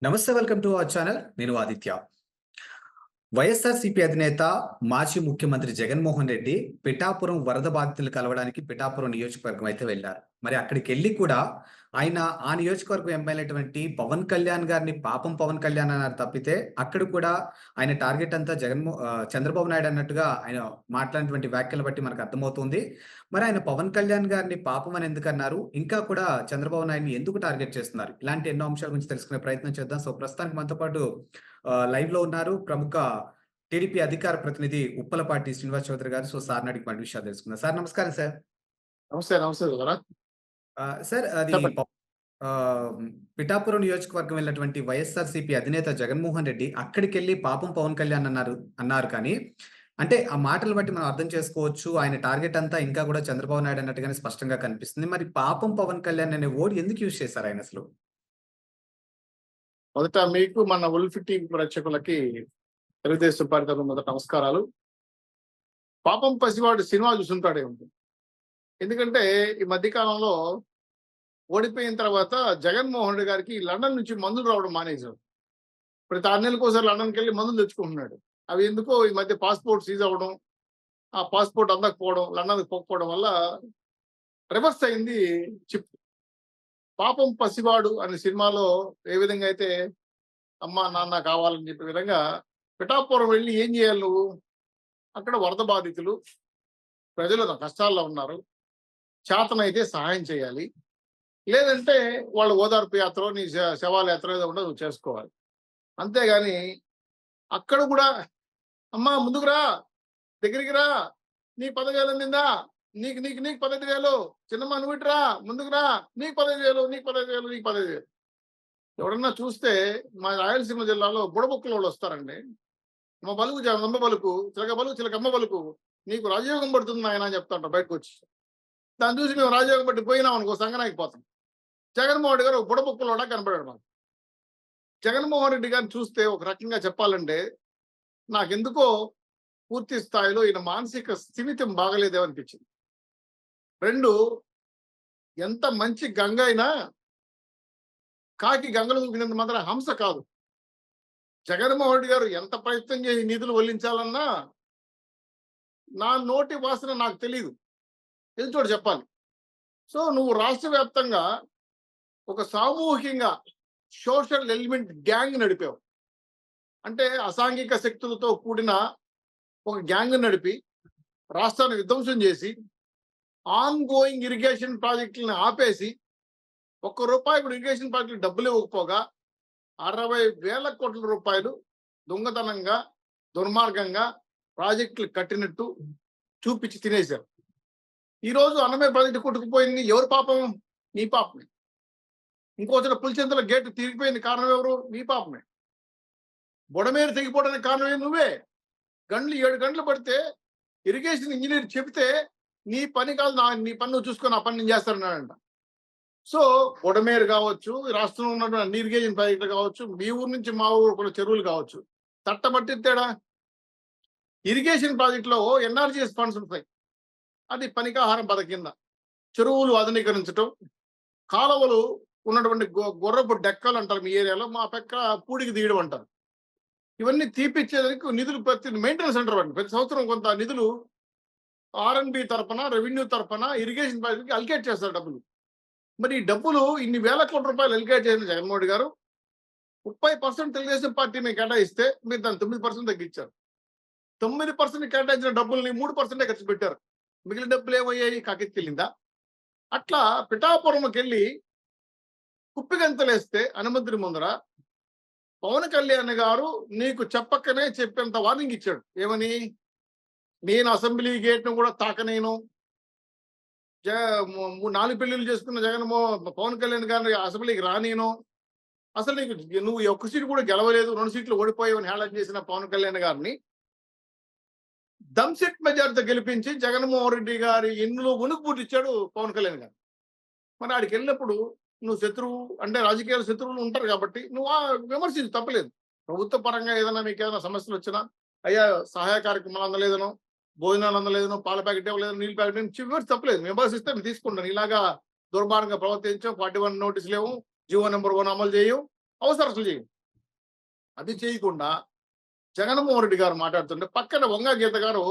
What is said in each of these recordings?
నమస్తే, welcome to our channel. నేను ఆదిత్య. వైఎస్ఆర్సీపీ అధినేత మాజీ ముఖ్యమంత్రి జగన్మోహన్ రెడ్డి పిఠాపురం వరద బాధితులు కలవడానికి పిఠాపురం నియోజకవర్గం అయితే వెళ్లారు. మరి అక్కడికి వెళ్ళి కూడా ఆయన ఆ నియోజకవర్గం ఎమ్మెల్యేటువంటి పవన్ కళ్యాణ్ గారిని పాపం పవన్ కళ్యాణ్ అన్నారు తప్పితే అక్కడ కూడా ఆయన టార్గెట్ అంతా చంద్రబాబు నాయుడు అన్నట్టుగా ఆయన మాట్లాడినటువంటి వ్యాఖ్యలు బట్టి మనకు అర్థమవుతుంది. మరి ఆయన పవన్ కళ్యాణ్ గారిని పాపం అని ఎందుకు అన్నారు? ఇంకా కూడా చంద్రబాబు నాయుడిని ఎందుకు టార్గెట్ చేస్తున్నారు? ఇలాంటి ఎన్నో అంశాల గురించి తెలుసుకునే ప్రయత్నం చేద్దాం. సో ప్రస్తుతానికి మనతో పాటు లైవ్ లో ఉన్నారు ప్రముఖ టీడీపీ అధికార ప్రతినిధి ఉప్పలపాటి శ్రీనివాస్ చౌదరి గారు. సో సార్ అడిగి మన విషయాలు తెలుసుకుందాం. సార్ నమస్కారం సార్. నమస్తే నమస్తే సార్ అది చెప్పండి. పిఠాపురం నియోజకవర్గం వెళ్ళినటువంటి వైఎస్ఆర్సీపీ అధినేత జగన్మోహన్ రెడ్డి అక్కడికి వెళ్ళి పాపం పవన్ కళ్యాణ్ అన్నారు కానీ అంటే ఆ మాటలు బట్టి మనం అర్థం చేసుకోవచ్చు ఆయన టార్గెట్ అంతా ఇంకా కూడా చంద్రబాబు నాయుడు అన్నట్టుగానే స్పష్టంగా కనిపిస్తుంది. మరి పాపం పవన్ కళ్యాణ్ అనే వర్డ్ ఎందుకు యూజ్ చేశారు ఆయన అసలు? మొదట మీకు మన ఉల్ఫ్ టీవీ ప్రేక్షకులకి తెలుగుదేశం పార్టీ తరఫున మొదట నమస్కారాలు. పాపం పసివాడు సినిమా చూసుంటాడే ఉంటుంది. ఎందుకంటే ఈ మధ్యకాలంలో ఓడిపోయిన తర్వాత జగన్మోహన్ రెడ్డి గారికి లండన్ నుంచి మందులు రావడం మానేశారు. ప్రతి 6 నెలలకు ఒకసారి లండన్కి వెళ్ళి మందులు తెచ్చుకుంటున్నాడు. అవి ఎందుకో ఈ మధ్య పాస్పోర్ట్ సీజ్ అవ్వడం, ఆ పాస్పోర్ట్ అందకపోవడం, లండన్కి పోకపోవడం వల్ల రివర్స్ అయింది చిప్. పాపం పసివాడు అనే సినిమాలో ఏ విధంగా అయితే అమ్మ నాన్న కావాలని చెప్పే విధంగా పిఠాపురం వెళ్ళి ఏం చేయాలి నువ్వు? అక్కడ వరద బాధితులు ప్రజలు కష్టాల్లో ఉన్నారు, చేతనైతే సహాయం చేయాలి, లేదంటే వాళ్ళు ఓదార్పు యాత్ర నీ శవాల యాత్ర ఏదో ఉండదు నువ్వు చేసుకోవాలి. అంతేగాని అక్కడ కూడా అమ్మా ముందుకు రా, దగ్గరికి రా, నీ 10,000 అందిందా, నీకు నీకు నీకు 15,000, చిన్నమ్మ నువ్వు ఇటురా ముందుకు రా, నీకు 15,000, నీకు 15,000, నీకు 15,000. ఎవరన్నా చూస్తే మా రాయలసీమ జిల్లాలో బుడబుక్కల వాళ్ళు వస్తారండి. మా బలుకు నమ్మ బలుకు, చిలక బలుకు చిలకమ్మ బలుకు, నీకు రాజయోగం పడుతుంది ఆయన అని చెప్తా ఉంటాం బయటకు వచ్చి. దాన్ని చూసి మేము రాజయోగం పట్టి పోయినాం అనుకో సంగనానికి పోతాం. జగన్మోహన్ రెడ్డి గారు ఒక బుడబుక్కలోడా కనపడాడు మాకు. జగన్మోహన్ రెడ్డి గారిని చూస్తే ఒక రకంగా చెప్పాలంటే నాకెందుకో పూర్తి స్థాయిలో ఈయన మానసిక స్థిమితం బాగలేదేమనిపించింది. 2, ఎంత మంచి గంగ అయినా కాకి గంగలు ఊపినంత మాత్రం హంస కాదు. జగన్మోహన్ రెడ్డి గారు ఎంత ప్రయత్నం చేసి నిధులు వల్లించాలన్నా నా నోటి వాసన నాకు తెలియదు, చోటు చెప్పాలి. సో నువ్వు రాష్ట్ర వ్యాప్తంగా ఒక సామూహికంగా సోషల్ ఎలిమెంట్ గ్యాంగ్ నడిపావు. అంటే అసాంఘిక శక్తులతో కూడిన ఒక గ్యాంగ్ నడిపి రాష్ట్రాన్ని విధ్వంసం చేసి ఆన్ గోయింగ్ ఇరిగేషన్ ప్రాజెక్టులను ఆపేసి ₹1 కూడా ఇరిగేషన్ ప్రాజెక్టులు డబ్బులు ఇవ్వకపోగా 60,000 కోట్ల రూపాయలు దొంగతనంగా దుర్మార్గంగా ప్రాజెక్టులు కట్టినట్టు చూపించి తినేశారు. ఈరోజు అన్నమయ్య ప్రాజెక్టు కొట్టుకుపోయింది ఎవరు పాపం? నీ పాపమే. ఇంకోచోట పులిచెంతల గేటు తిరిగిపోయింది, కారణం ఎవరు? నీ పాపమే. బుడమేరు తెగిపోవడానికి కారణం నువ్వే. 7 గంటలు పడితే ఇరిగేషన్ ఇంజనీర్ చెబితే నీ పని కాదు, నీ పని నువ్వు చూసుకొని ఆ పని నేను చేస్తానన్నాడంట. సో బుడమేరు కావచ్చు, రాష్ట్రంలో ఉన్నటువంటి అన్ని ఇరిగేషన్ ప్రాజెక్టులు కావచ్చు, మీ ఊరు నుంచి మా ఊరు కొన్ని చెరువులు కావచ్చు, తట్టబట్టి తేడా. ఇరిగేషన్ ప్రాజెక్టులో ఎన్ఆర్జీఎస్ ఫండ్స్ ఉంటాయి, అది పనికాహారం పథకం కింద. చెరువులు ఆధునీకరించడం, కాలువలు ఉన్నటువంటి గుర్రపు డెక్కలు అంటారు మీ ఏరియాలో, మా పక్క పూడికి తీయడం అంటారు. ఇవన్నీ తీపిచ్చేదానికి నిధులు మెయింటెనెన్స్ అంటారు. ప్రతి సంవత్సరం కొంత నిధులు R&B తరఫున, రెవెన్యూ తరఫున ఇరిగేషన్ ప్రాజెక్టుకి అలికేట్ చేస్తారు డబ్బులు. మరి ఈ డబ్బులు ఇన్ని వేల కోట్ల రూపాయలు అలికేట్ చేసిన జగన్మోహన్ రెడ్డి గారు 30% తెలుగుదేశం పార్టీ మేము కేటాయిస్తే మీరు దాన్ని 9% తగ్గించారు. 9% కేటాయించిన డబ్బుల్ని 3% ఖర్చు పెట్టారు. మిగిలిన డబ్బులు ఏమయ్యాయి? కాకెత్తికెళ్ళిందా? అట్లా పిఠాపురంకి వెళ్ళి కుప్పిగంతలేస్తే అనుమతిని ముందర పవన్ కళ్యాణ్ గారు నీకు చెప్పకనే చెప్పేంత వార్నింగ్ ఇచ్చాడు. ఏమని? నేను అసెంబ్లీ గేట్ను కూడా తాకనేను, 4 పెళ్లిళ్ళు చేసుకున్న పవన్ కళ్యాణ్ గారిని అసెంబ్లీకి రానేను, అసలు నువ్వు 1 సీటు కూడా గెలవలేదు, 2 సీట్లు ఓడిపోయావని హేళన చేసిన పవన్ కళ్యాణ్ గారిని దమ్సెట్ మెజార్టీతో గెలిపించి జగన్మోహన్ రెడ్డి గారి ఎన్నులో వణుకు పుట్టించాడు పవన్ కళ్యాణ్ గారు. మరి ఆడికి వెళ్ళినప్పుడు నువ్వు శత్రువు అంటే రాజకీయాల శత్రువులు ఉంటారు కాబట్టి నువ్వు విమర్శించు, తప్పలేదు. ప్రభుత్వ పరంగా ఏదైనా మీకు ఏదైనా సమస్యలు వచ్చినా, అయ్యా సహాయ కార్యక్రమాలు అందలేదనో, భోజనాలు అందలేదనో, పాల ప్యాకెట్ ఇవ్వలేదనో, నీళ్ళు ప్యాకెట్ విమర్శ తప్పలేదు. విమర్శిస్తే నేను తీసుకుంటాను. ఇలాగా దుర్మార్గంగా ప్రవర్తించాం, 41 నోటీసులు లేవు, జీవో నెంబర్ 1 అమలు చేయవు, అవసరం చేయండి. అది చేయకుండా జగన్మోహన్ రెడ్డి గారు మాట్లాడుతుంటే పక్కన వంగా గీత గారు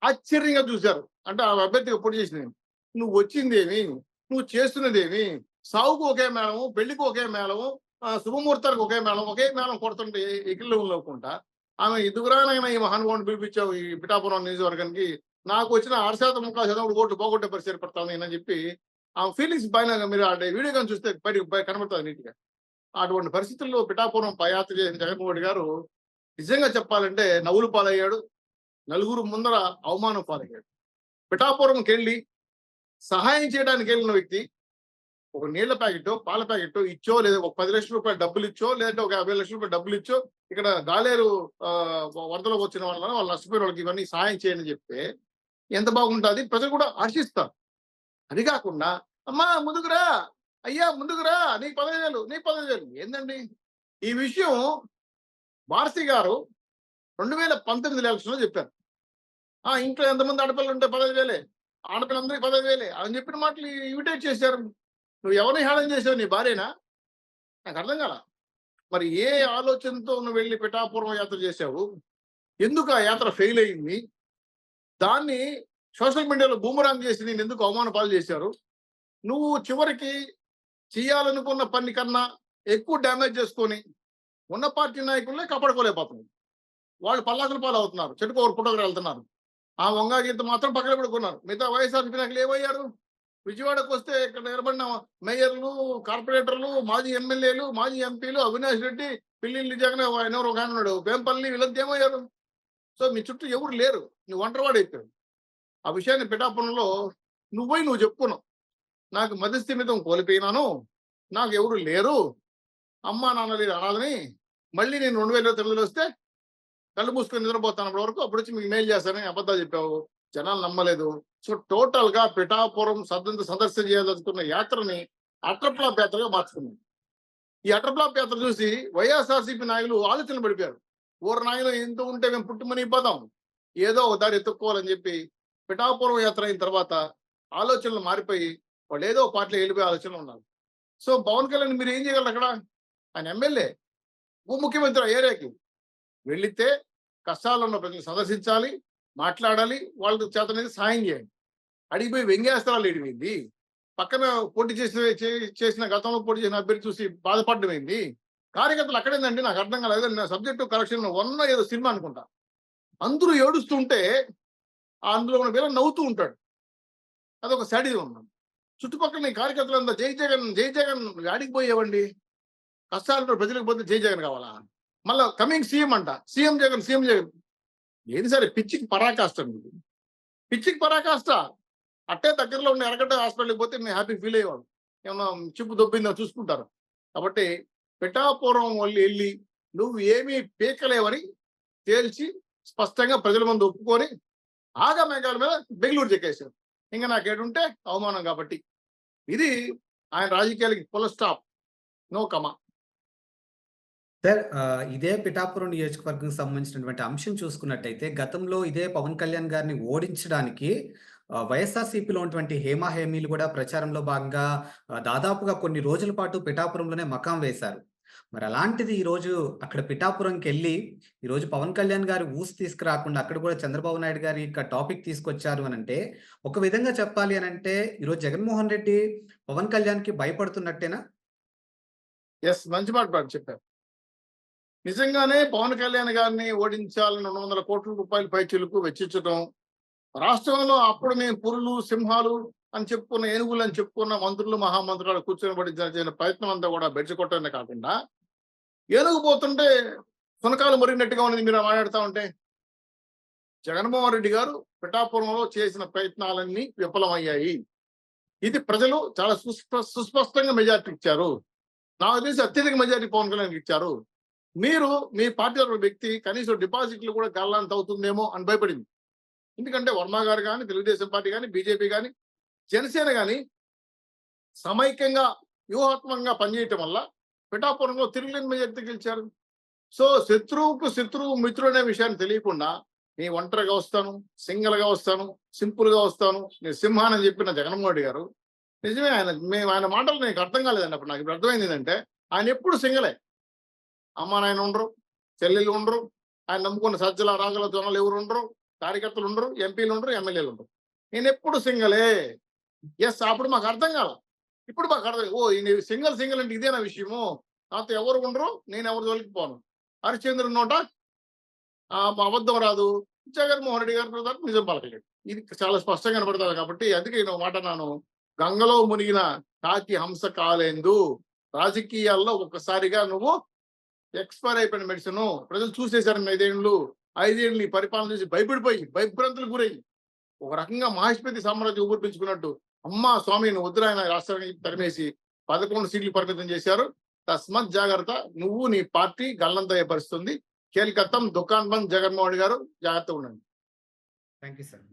ఆశ్చర్యంగా చూశారు. అంటే ఆ అభ్యర్థిగా పోటీ చేసింది, నువ్వు వచ్చిందేమి, నువ్వు చేస్తున్నదేమి, సావుకు ఒకే మేళము, పెళ్లికి ఒకే మేళము, శుభముహూర్తానికి ఒకే మేళం, ఒకే మేళం కొడుతుంటే ఎకిళ్ళు లేకుండా ఆమె ఎదుగురానైనా ఈ మహానుభావుని పిలిపించావు ఈ పిఠాపురం నియోజకవర్గానికి, నాకు వచ్చిన 6% 3% ఓట్లు పోగొట్టే పరిస్థితి ఏర్పడతాను అని చెప్పి ఆమె ఫీలింగ్స్ పైన మీరు ఆ వీడియో కానీ చూస్తే బయట కనబడుతుంది నీట్గా. అటువంటి పరిస్థితుల్లో పిఠాపురం పయాత్ర చేసిన జగన్మోహన్ రెడ్డి గారు నిజంగా చెప్పాలంటే నవ్వులు పాలయ్యాడు. నలుగురు ముందర అవమానం పాలయ్యాడు. పిఠాపురంకి వెళ్ళి సహాయం చేయడానికి వెళ్ళిన వ్యక్తి ఒక నీళ్ల ప్యాకెట్, పాల ప్యాకెట్ ఇచ్చో, లేదా ఒక 10 లక్షల రూపాయలు డబ్బులు ఇచ్చో, లేదంటే ఒక 50 లక్షల రూపాయలు డబ్బులు ఇచ్చో, ఇక్కడ గాలేరు వరదలోకి వచ్చిన వాళ్ళు నష్టపోయిన వాళ్ళకి ఇవన్నీ సహాయం చేయని చెప్తే ఎంత బాగుంటుంది, ప్రజలు కూడా హర్షిస్తారు. అది కాకుండా అమ్మా ముందుకురా, అయ్యా ముందుకురా, నీకు 15,000, నీకు 15,000 ఏందండి ఈ విషయం? భారతి గారు 2019 ఎలక్షన్ లో చెప్పారు, ఇంట్లో ఎంతమంది ఆడపిల్లలు ఉంటే 15,000, ఆడపిల్లందరికీ 15,000 అని చెప్పిన మాటలు ఇమిటేట్ చేశారు. నువ్వు ఎవరిని హేళన చేసావు? నీ భార్యనా? నాకు అర్థం కాల. మరి ఏ ఆలోచనతో నువ్వు వెళ్ళి పిఠాపురం యాత్ర చేశావు? ఎందుకు ఆ యాత్ర ఫెయిల్ అయింది? దాన్ని సోషల్ మీడియాలో బూమరాంగ్ చేసి నేను ఎందుకు అవమాన పాలు చేశారు? నువ్వు చివరికి చేయాలనుకున్న పని కన్నా ఎక్కువ డ్యామేజ్ చేసుకొని ఉన్న పార్టీ నాయకులనే కాపాడుకోలేకపోతున్నారు. వాళ్ళు పల్లాకుల పాలు అవుతున్నారు, చెట్టుకోరు పుట్టకు వెళ్తున్నారు. ఆ వంగా గీత మాత్రం పక్కన పెట్టుకున్నారు. మిగతా వైఎస్ఆర్సీపీ నాయకులు ఏమయ్యారు? విజయవాడకు వస్తే ఇక్కడ నిలబడిన మేయర్లు, కార్పొరేటర్లు, మాజీ ఎమ్మెల్యేలు, మాజీ ఎంపీలు, అవినాష్ రెడ్డి, పిల్లిల్లి జగన్, ఎవరు ఒక ఆయన ఉన్నాడు వేంపల్లి, వీళ్ళంతా ఏమయ్యారు? సో మీ చుట్టూ ఎవరు లేరు, నువ్వు ఒంటరివాడు అయిపోయావు. ఆ విషయాన్ని పిఠాపురంలో నువ్వు చెప్పుకున్నావు, నాకు మధ్యస్థిమితం కోల్పోయినాను, నాకు ఎవరు లేరు, అమ్మా నాన్న లేరు అనాలని. మళ్ళీ నేను 2029 వస్తే కళ్ళు మూసుకొని నిద్రపోతాను వరకు, అప్పుడు వచ్చి మీకు మెయిల్ చేస్తానని అబద్ధాలు చెప్పావు. జనాలు నమ్మలేదు. సో టోటల్ గా పిఠాపురం సందర్శన చేయాలనుకున్న యాత్రని అట్రప్లాప్ యాత్రగా మార్చుకున్నాం. ఈ అట్రప్లాప్ యాత్ర చూసి వైఎస్ఆర్సీపీ నాయకులు ఆలోచనలు పడిపోయారు. ఊరు నాయకులు ఎంత ఉంటే మేము పుట్టుమని పోదాం, ఏదో ఒక దారి ఎత్తుక్కోవాలని చెప్పి పిఠాపురం యాత్ర అయిన తర్వాత ఆలోచనలు మారిపోయి వాళ్ళు ఏదో పార్టీలో వెళ్ళిపోయే ఆలోచనలు ఉన్నారు. సో పవన్ కళ్యాణ్ మీరు ఏం చేయగలరు? అక్కడ ఆయన ఎమ్మెల్యే, ఉప ముఖ్యమంత్రి ఆ ఏరియాకి వెళితే కష్టాలు ఉన్న ప్రజలు సందర్శించాలి, మాట్లాడాలి, వాళ్ళకి చేతనేది సాయం చేయండి. అడిగిపోయి వ్యంగ్యాస్త్రాలు ఎడిపోయింది. పక్కన పోటీ చేసిన గతంలో పోటీ చేసిన అభ్యర్థి చూసి బాధపడడం ఏంది? కార్యకర్తలు అక్కడేందండి నాకు అర్థం కాలేదు. నా సబ్జెక్టు కరెక్షన్ ఉన్న ఏదో సినిమా అనుకుంటా, అందరూ ఏడుస్తుంటే అందులో ఉన్న వీళ్ళని నవ్వుతూ ఉంటాడు. అదొక శాడిజం ఉన్నాడు. చుట్టుపక్కల నీ కార్యకర్తలంతా జై జగన్ జై జగన్ ఆడికిపోయేవండి. కష్టాలు ప్రజలకు పోతే జై జగన్ కావాలా? మళ్ళా కమింగ్ సీఎం అంట, సీఎం జగన్ సీఎం జగన్. ఏది సరే పిచ్చికి పరాకాష్ట, పిచ్చికి పరాకాష్ట. అట్టే దగ్గరలో ఉన్న ఎరగడ్డ హాస్పిటల్కి పోతే మేము హ్యాపీ ఫీల్ అయ్యేవాడు. ఏమన్నా చిప్పు దొబ్బిందో చూసుకుంటారు. కాబట్టి పిఠాపురం వాళ్ళు వెళ్ళి నువ్వు ఏమీ పీకలేవని తేల్చి స్పష్టంగా ప్రజల ముందు ఒప్పుకొని ఆగమేఘాల మీద బెంగళూరు చెక్కేశారు. ఇంకా నాకేడుంటే అవమానం. కాబట్టి ఇది ఆయన రాజకీయాలకి ఫుల్ స్టాప్, నో కమా. సార్, ఇదే పిఠాపురం నియోజకవర్గం సంబంధించినటువంటి అంశం చూసుకున్నట్టయితే గతంలో ఇదే పవన్ కళ్యాణ్ గారిని ఓడించడానికి వైఎస్ఆర్సీపీలో ఉన్నటువంటి హేమీలు కూడా ప్రచారంలో భాగంగా దాదాపుగా కొన్ని రోజుల పాటు పిఠాపురంలోనే మకాం వేశారు. మరి అలాంటిది ఈరోజు అక్కడ పిఠాపురంకి వెళ్ళి ఈరోజు పవన్ కళ్యాణ్ గారు ఊసి తీసుకురాకుండా అక్కడ కూడా చంద్రబాబు నాయుడు గారి యొక్క టాపిక్ తీసుకొచ్చారు అని అంటే, ఒక విధంగా చెప్పాలి అని అంటే ఈరోజు జగన్మోహన్ రెడ్డి పవన్ కళ్యాణ్కి భయపడుతున్నట్టేనా? ఎస్, మంచి మాట చెప్పారు. నిజంగానే పవన్ కళ్యాణ్ గారిని ఓడించాలని 200 కోట్ల రూపాయల పైచిలకు వెచ్చించడం, రాష్ట్రంలో అప్పుడు మేము పురులు, సింహాలు అని చెప్పుకున్న, ఏనుగులు అని చెప్పుకున్న మంత్రులు, మహామంత్రులు కూర్చొని పడించిన ప్రయత్నం అంతా కూడా బెడ్చుకొట్టడమే కాకుండా, ఏనుగు పోతుంటే సునకాలు మరిగినట్టుగా ఉన్నది మీరు మాట్లాడుతూ ఉంటే. జగన్మోహన్ రెడ్డి గారు పిఠాపురంలో చేసిన ప్రయత్నాలన్నీ విఫలమయ్యాయి. ఇది ప్రజలు చాలా సుస్పష్టంగా మెజార్టీ ఇచ్చారు. నాకు తెలిసి అత్యధిక మెజార్టీ పవన్ కళ్యాణ్ ఇచ్చారు. మీరు మీ పార్టీ వ్యక్తి కనీసం డిపాజిట్లు కూడా గల్లంత అవుతుందేమో అని భయపడింది. ఎందుకంటే వర్మ గారు కానీ, తెలుగుదేశం పార్టీ కానీ, బీజేపీ కానీ, జనసేన కానీ సమైక్యంగా వ్యూహాత్మకంగా పనిచేయటం వల్ల పిఠాపురంలో తిరుగులేని మెజార్టీ గెలిచారు. సో శత్రువు మిత్రుడు అనే విషయాన్ని తెలియకుండా నేను ఒంటరిగా వస్తాను, సింగిల్గా వస్తాను, సింపుల్గా వస్తాను, నేను సింహానని చెప్పిన జగన్మోహన్ రెడ్డి గారు నిజమే. ఆయన మాటలు నాకు అర్థం కాలేదండి. అప్పుడు నాకు ఇప్పుడు అర్థమైంది ఏంటంటే ఆయన ఎప్పుడు సింగలే. అమ్మ నాయన ఉండరు, చెల్లెళ్ళు ఉండరు, ఆయన నమ్ముకున్న సజ్జల రాజుల జొన్నలు ఎవరు ఉండరు, కార్యకర్తలు ఉండరు, ఎంపీలు ఉండరు, ఎమ్మెల్యేలు ఉండరు. నేను ఎప్పుడు సింగలే. ఎస్, అప్పుడు మాకు అర్థం కాల. ఇప్పుడు మాకు అర్థం, ఓ ఈయన సింగల్ అంటే ఇదేనా విషయము, నాతో ఎవరు ఉండరు, నేను ఎవరి జోలికి పోను. హరిశ్చంద్రుని నోట మా అబద్ధం రాదు, జగన్మోహన్ రెడ్డి గారి తరపు నిజం పలకలేడు. ఇది చాలా స్పష్టంగా కనబడుతుంది. కాబట్టి అందుకే నేను మాట నాను, గంగలో మునిగిన కాకి హంస కాలేందు. రాజకీయాల్లో ఒక్కసారిగా నువ్వు ఎక్స్పైర్ అయిపోయిన మెడిసిన్ ప్రజలు చూసేశారు. 5 ఏళ్ళు ఈ పరిపాలన చూసి భయపడిపోయి భయభ్రాంతులకు గురయ్యి ఒక రకంగా మహేష్పతి సామ్రాజ్యం ఊపిరించుకున్నట్టు అమ్మా స్వామి నువ్వు వద్దురా ఆయన రాష్ట్రానికి తరిమేసి 11 సీట్లు పరిమితం చేశారు. తస్మత్ జాగ్రత్త, నువ్వు నీ పార్టీ గల్లంత పరిస్థితుంది. కేల్కత్తం దుకాన్ బంద్ జగన్మోహన్ రెడ్డి గారు, జాగ్రత్తగా ఉండండి. Thank you sir.